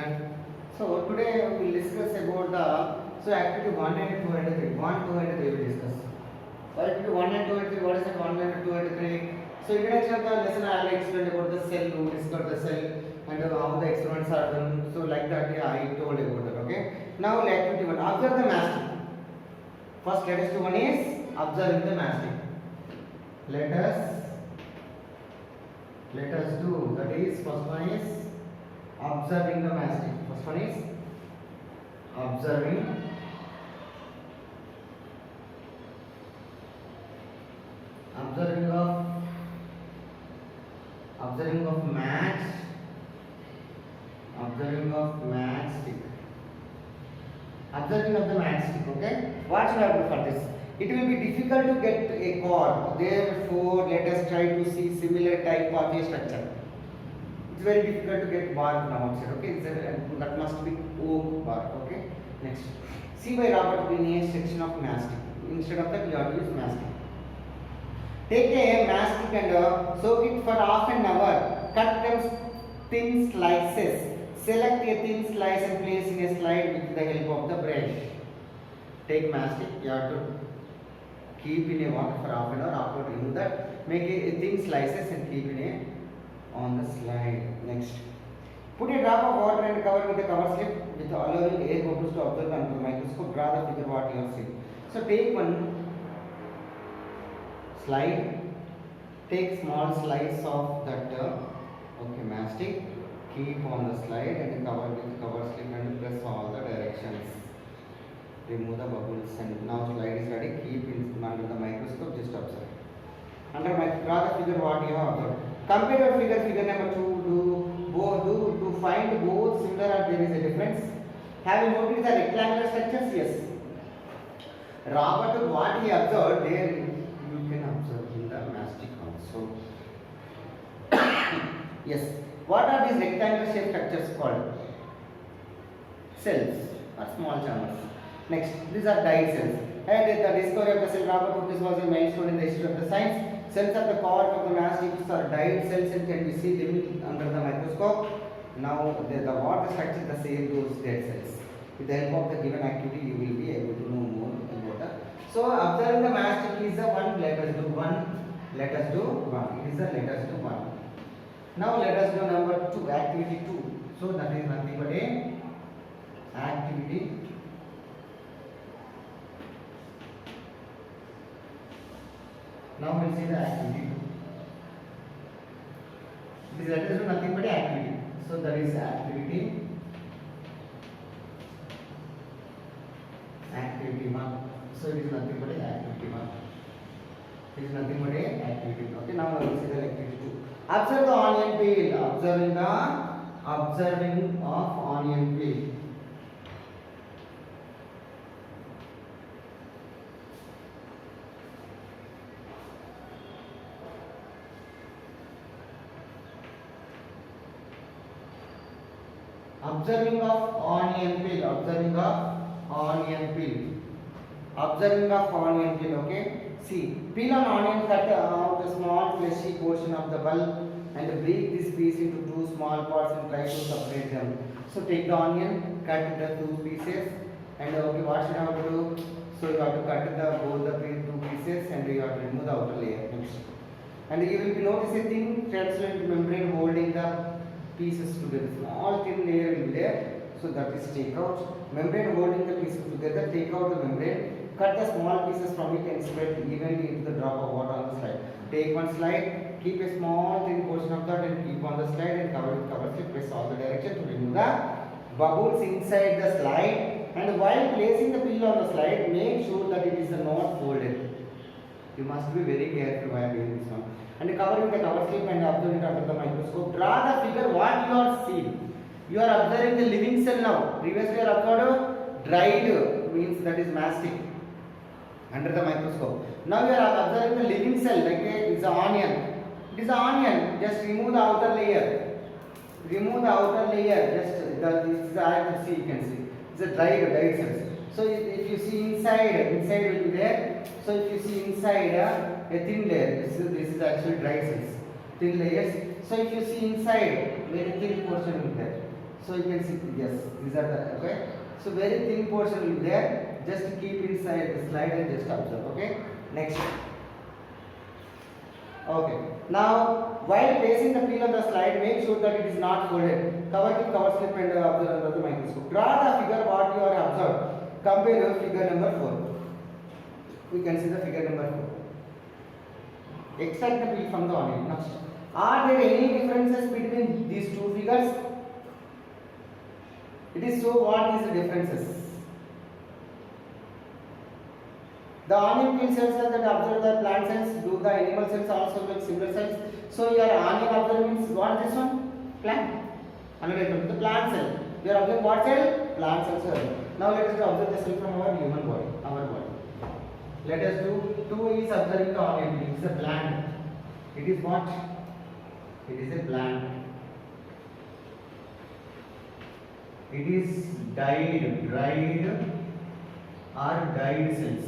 student. So today we will discuss about the activity 1 and 2 and 3. 1, 2 and 3 we will discuss. For activity 1 and 2 and 3, what is that 1 and 2 and 3? So introduction of the lesson I have explained about the cell, we discussed the cell and how the experiments are done. So like that I told about that. Okay. Now activity 1, observe the mastic. First let us do one is observing the mastic. Let us do, that is first one is observing the mastic. First one is observing observing of the matchstick. Okay, what should I do for this? It will be difficult to get a cord, therefore let us try to see similar type of a structure. It's very difficult to get bark from outside. Okay, that must be oak bark. Okay, next, see by Robert Greene section of mastic. Instead of that, you have to use mastic. Take a mastic and soak it for half an hour. Cut them thin slices. Select a thin slice and place in a slide with the help of the brush. Take mastic, you have to keep in a water for half an hour. After remove that, make a thin slices and keep in a on the slide. Next, put a drop of water and cover with a cover slip with allowing air bubbles to observe under the microscope. Draw the figure what you are seeing. So take one slide, take small slice of that mastic, keep on the slide and cover with cover slip and press all the directions. Remove the bubbles and now slide is ready. Keep in under the microscope, just observe. Under draw the figure what you have observed. Compare your figure number 2 to find both similar or there is a difference. Have you noticed the rectangular structures? Yes. Robert, what he observed there, you can observe in the mastic also. Yes. What are these rectangular shaped structures called? Cells or small chambers. Next, these are dyed cells. And the discovery of the cell, Robert Hooke was a milestone in the history of the science. Cells are the core of the mastics are dyed cells and can be seen under the microscope. Now, the water structure the same those dead cells. With the help of the given activity, you will be able to know more about that. So, observing the mastic is the one. Let us do one. Let us do one. It is a let us do one. Now let us do number 2, activity 2. So that is nothing but a activity. Now we will see the activity 2. This let us do nothing but a activity. So that is activity 1. So it is nothing but a activity 1. It is nothing but a activity. Okay, now we will see the activity 2. Observe the onion peel. Observing of onion peel. Observing of onion peel. Okay. See, peel an onion, cut out a small fleshy portion of the bulb and break this piece into 2 small parts and try to separate them. So take the onion, cut the 2 pieces and okay, what should I have to do? So you have to cut both the 2 pieces and you have to remove the outer layer. Next. And you will be noticing translucent membrane holding the pieces together. Small thin layer will be there. So that is take out. Membrane holding the pieces together, take out the membrane. Cut the small pieces from it and spread evenly into the drop of water on the slide. Take one slide, keep a small thin portion of that and keep on the slide and cover with cover slip. Press all the direction to remove the bubbles inside the slide. And while placing the peel on the slide, make sure that it is not folded. You must be very careful while doing this one. And cover with the cover slip and observe it under the microscope. Draw the figure what you are seeing. You are observing the living cell now. Previously you are observed dried, means that is mastic. Under the microscope. Now you are observing the living cell, like it is an onion. It is an onion. Just remove the outer layer. Just this is I can see. You can see. It's a dried cells. So if you see inside will be there. So if you see inside a thin layer, this is actually dried cells, thin layers. So if you see inside, very thin portion will be there. So you can see, yes, these are the, okay. So very thin portion will be there. Just keep inside the slide and just observe. Okay. Next. Okay. Now, while placing the peel on the slide, make sure that it is not folded. Cover with cover slip and observe under the microscope. Draw the figure what you are observed. Compare with figure number 4. We can see the figure number 4. Extract the peel from the onion. Next. Are there any differences between these two figures? It is so. What is the differences? The onion peel cells that observe the plant cells, do the animal cells also make similar cells? So your onion observe means what is this one? Plant. Another the plant cell. You are observing what cell? Plant cells. Now let us observe the cell from our human body, our body. Let us do 2 is observing the onion peel. It is a plant. It is what? It is a plant. It is dried or dyed cells.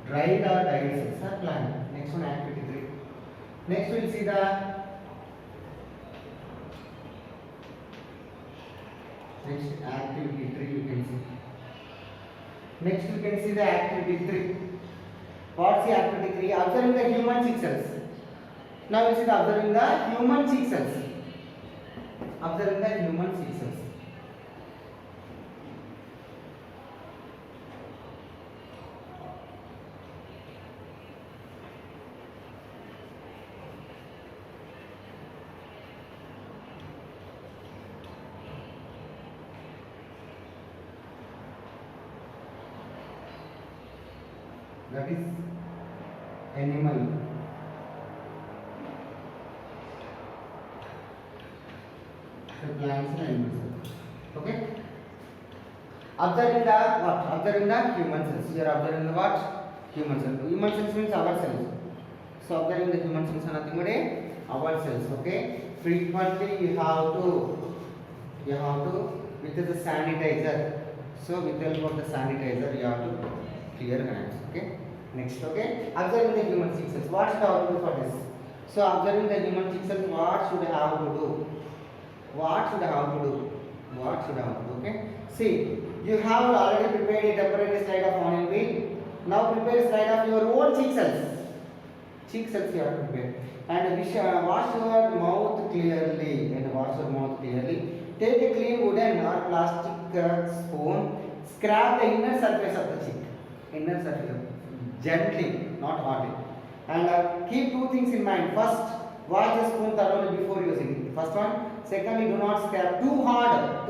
Dried or dyed cells are plant. Next one, activity 3. Next we will see the next activity 3. You can see. Next you can see the activity 3. What's the activity 3? Observing the human cheek cells. Now we see the observing the human cheek cells. Observing the human cheek cells. That is animal. The plants and animals. Okay. Observing the what? Observing the human cells. You are observing the what? Human cells. Human cells means our cells. So observing the human cells are nothing but our cells. Okay. Frequently you have to with the sanitizer. So with the help of the sanitizer you have to clear hands. Okay. Next. Okay. Observing the human cheek cells. What should I do for this? So observing the human cheek cells. What should I have to do? What should I have to do? What should I have to do? Okay. See, you have already prepared a temporary slide of onion peel. Now prepare a slide of your own cheek cells. Cheek cells you have to prepare. And wash your mouth clearly. Take a clean wooden or plastic spoon. Scrap the inner surface of the cheek. Inner surface. Gently, not hardly. And keep 2 things in mind. First, wash the spoon thoroughly before using it. First one. Secondly, do not scrap too hard.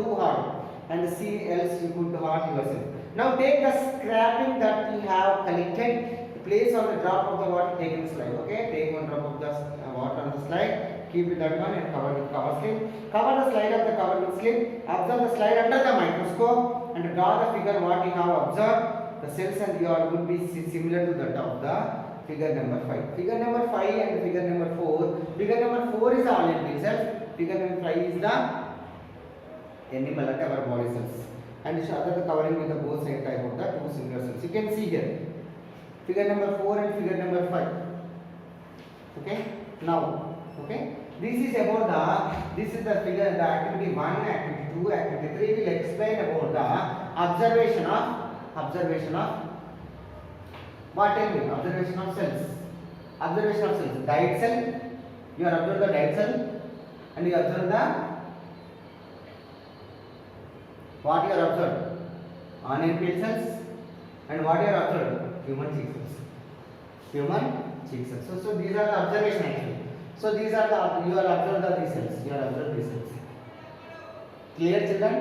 And see, else you could hurt yourself. Now take the scrapping that you have collected, place on the drop of the water, take in the slide. Okay, take 1 drop of the water on the slide, keep it that one and cover with cover slip. Cover the slide of the cover with slip. Observe the slide under the microscope and draw the figure what you have observed. The cells and your would be similar to that of the figure number 5. Figure number 5 and figure number 4. Figure number 4 is the onion peel cells. Figure number 5 is the animal at our body cells. And the covering with the both side type of the 2 similar cells. You can see here. Figure number 4 and figure number 5. Okay. Now, okay. This is the figure, the activity 1, activity 2, activity 3 will explain about the observation of what? Tell me. Observation of cells. Observation of cells. Dyed cell. You are observing the dyed cell, and you observe the what you are observed? Onion peel cells, and what you are observed? Human cheek cells. Human cheek cells. So these are the observation actually. So these are the you are observed these cells. You are observed these cells. Clear, children?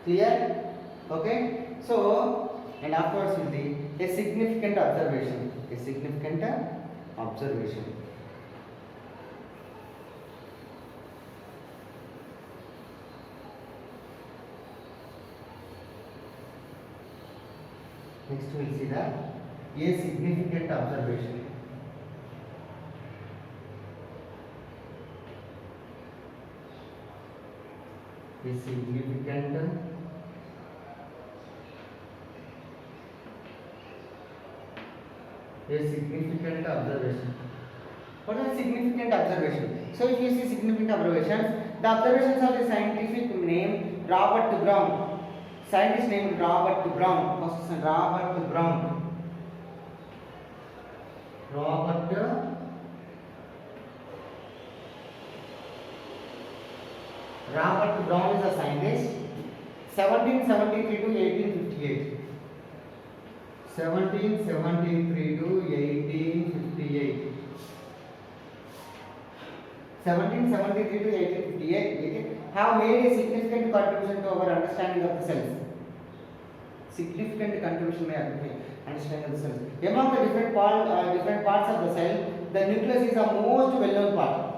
Clear? Okay. So and afterwards will be a significant observation. A significant observation. Next we will see a significant observation. A significant observation. What are significant observation? So if you see significant observations, the observations of the scientific name Robert Brown. Scientist named Robert Brown. First is Robert Brown. Robert Brown is a scientist. 1773 to 1858. 1773 to 1858. 1773 to 1858 have made a significant contribution to our understanding of the cells. Significant contribution may understanding of the cells. Among the different parts of the cell, the nucleus is the most well-known part.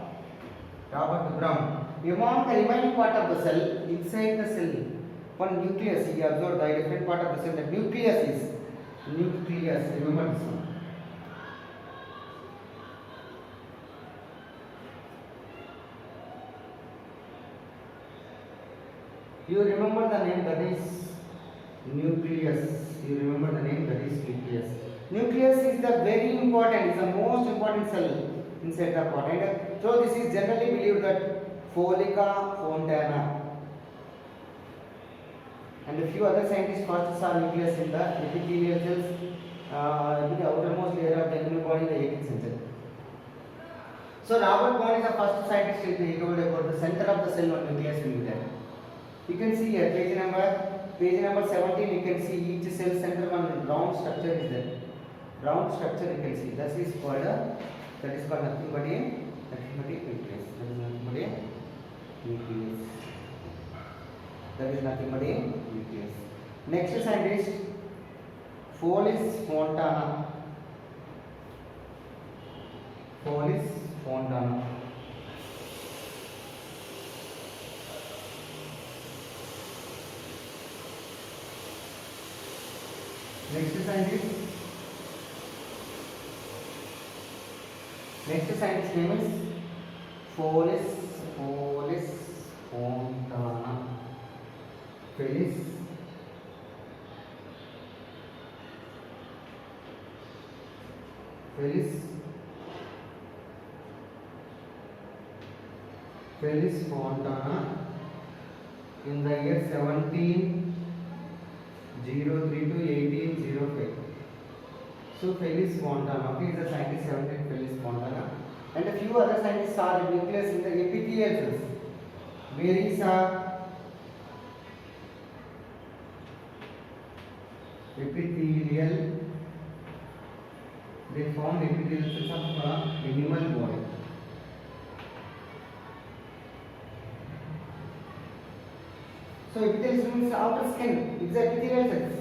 Robert Brown. Among the remaining part of the cell, inside the cell, one nucleus. He observed by different part of the cell. The nucleus is nucleus. Remember this one. You remember the name, that is nucleus. You remember the name, that is nucleus. Nucleus is the very important, it's the most important cell inside the body. And so this is generally believed that Follica fontana. And a few other scientists first saw nucleus in the epithelial cells, in the outermost layer of the animal body in the 18th century. So Robert Brown is the first scientist who told about the center of the cell or nucleus will be there. You can see here page number 17. You can see each cell center one round structure is there. Round structure you can see. That is called nothing but a nucleus. That is nothing but a nucleus. That is nothing but a nucleus. Next scientist, Felice Fontana. Felice Fontana. Next scientist name is Felice Fontana. Felice Fontana in the year 1703 to 1805. So Felice Fontana, okay, is a scientist 17 Felice Fontana, and a few other scientists saw the nucleus in the epithelial cells. Where is epithelial? They form epithelial cells of animal body. So epithelial means outer skin. It's the epithelial cells.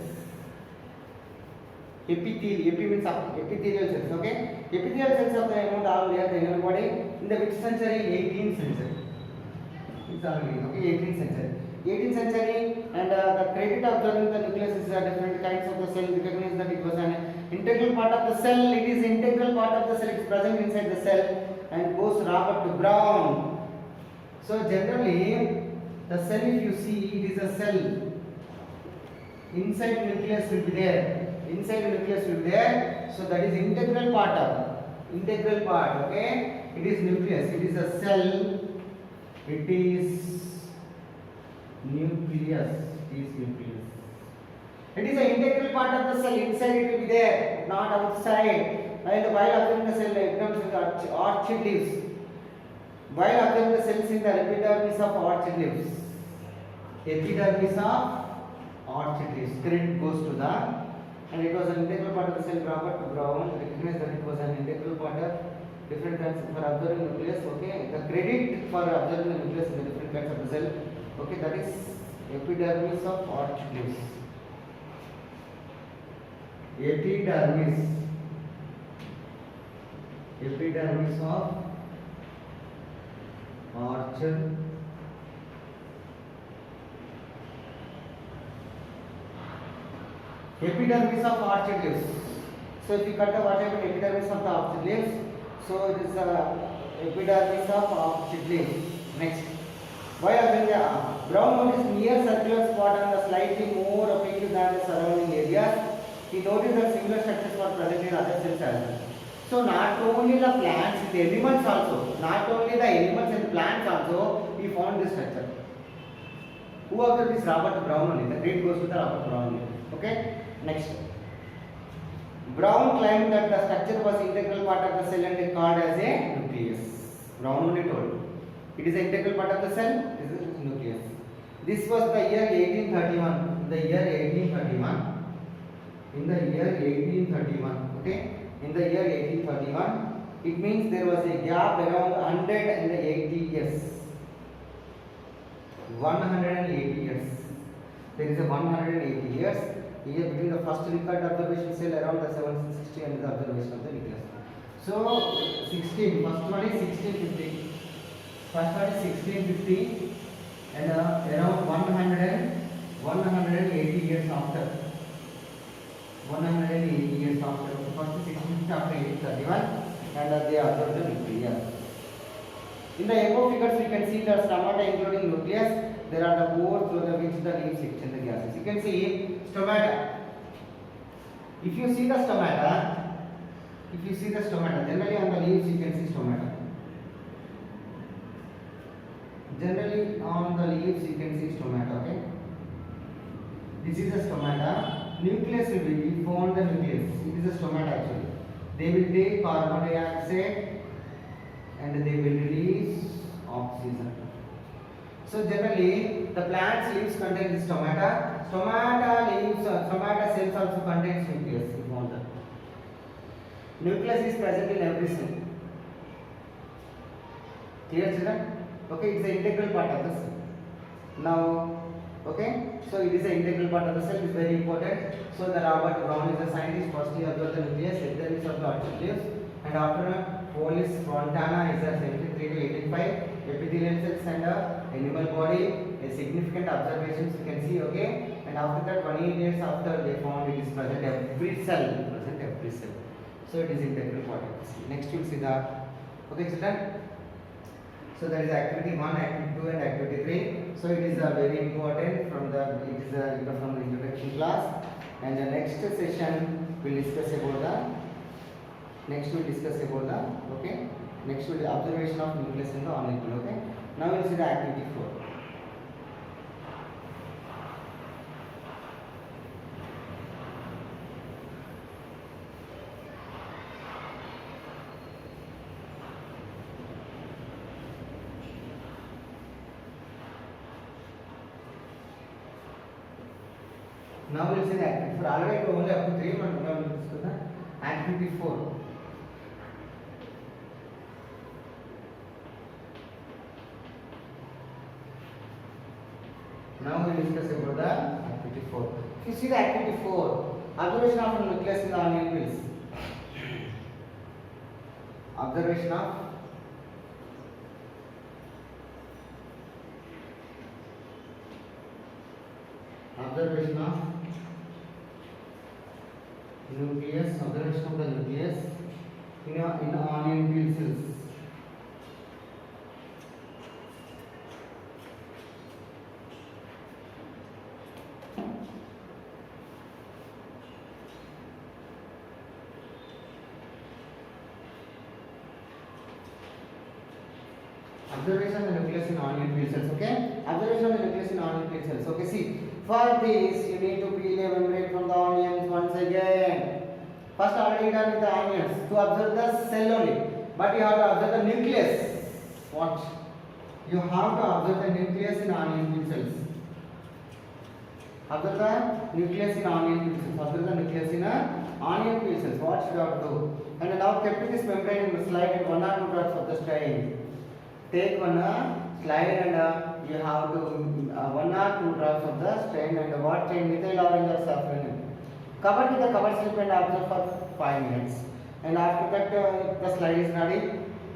Epi means epithelial cells. Okay. Epithelial cells of the animal are there in the animal body in the which century? 18th century. It's already okay. 18th century. 18th century, and the credit of observing the nucleus is different kinds of the cell. Recognize that it was an integral part of the cell. It is integral part of the cell. It is present inside the cell and goes Robert Brown. So generally, the cell, if you see, it is a cell. Inside the nucleus will be there. Inside the nucleus will be there. So that is integral part of. Integral part. Okay. It is nucleus. It is a cell. It is nucleus. It is nucleus. It is an integral part of the cell. Inside it will be there, not outside. And while observing the cell, it comes in the orchid leaves. While observing the cells in the epidermis of orchid leaves. Epidermis of orchid leaves. Credit goes to the, and it was an integral part of the cell. Robert Brown recognized that it was an integral part of different kinds for observing nucleus. Okay, the credit for observing the nucleus in the different kinds of the cell. Okay, that is epidermis of orchid leaves. Epidermis of orchid epidermis of orchid leaves. So if you cut the what happened epidermis of the orchid leaves, so it is epidermis of orchid leaves. Next, why are the brown noticed near circular spot on the slightly more opaque than the surrounding areas. He noticed that similar structures were present in other cells as well. So not only the plants, the animals also, not only the animals and plants also, he found this structure. Who observed this? Robert Brown only. The credit goes to the Robert Brown only. Okay. Next. Brown claimed that the structure was integral part of the cell and is called as a nucleus. Brown only told. It is an integral part of the cell. This is nucleus. This was the year 1831. The year 1831. In the year 1831. Okay. In the year 1831, it means there was a gap around 180 years. 180 years. There is a 180 years here between the first record observation cell around the 760 and the observation of the nucleus. So 16. First one is 1650. First one is 1650 and around 180 years after. 180 years after. First 1650 after 1831 and they observed the nucleus. In the above figures, we can see the stomata including nucleus. There are the pores through the which the leaves exchange the gases. You can see stomata. If you see the stomata, generally on the leaves you can see stomata. Generally on the leaves you can see stomata. Okay. This is a stomata. Nucleus will be found the nucleus. It is a stomata actually. They will take carbon dioxide and they will release oxygen. So generally the plant's leaves contain this stomata. Stomata cells also contains nucleus. You found that. Nucleus is present in every cell. Clear children? Okay, it's an integral part of the cell. Now, okay, so it is an integral part of the cell. It's very important. So the Robert Brown is a scientist. First he observed the nucleus, then he observed the leaves, and after Polis Fontana is a 73 to 85 epithelial cells and animal body. A significant observations you can see. Okay, and after that 1 years after they found it is present every cell. So it is integral part of the cell. Next you will see the okay children. So that is activity 1, activity 2 and activity 3. So it is very important from the from the introduction class, and the next session will discuss about the okay. Next will be observation of nucleus in the molecule. Okay. Now we will see the activity 4. Now we will see the activity 4. Already only up to 3, but now we will discuss the activity 4. Now we will discuss about the activity 4. If you see the activity 4, observation of nucleus in the onion peels. Observation of nucleus, observation of the nucleus in onion peel cells. Observation of the nucleus in onion peel cells. Okay, observation of the nucleus in onion peel cells. Okay, see, for this you need to peel a membrane from the onions once again. First already done with the onions to observe the cell only, but you have to observe the nucleus. What? You have to observe the nucleus in onion peel cells. Observe the nucleus in onion peel cells. Observe the nucleus in onion peel cells. What should you have to do? And now kept this membrane in the slide and 1 or 2 drops of the strain. Take one slide and you have to 1 or 2 drops of the strain and what strain? Methyl orange or saffron. Cover with the cover slip and observe for 5 minutes. And after that the slide is ready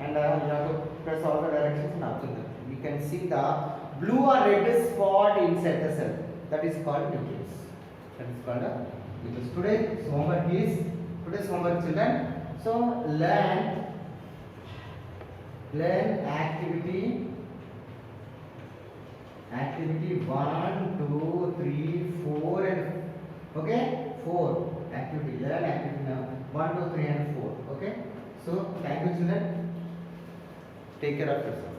and you have to press all the directions and observe them. You can see the blue or red spot inside the cell. That is called nucleus. That is called a nucleus. Today's homework children. So learn activity 1, 2, 3, 4 and okay 4 activity. Learn activity now 1, 2, 3 and 4. Okay. Take care of yourself.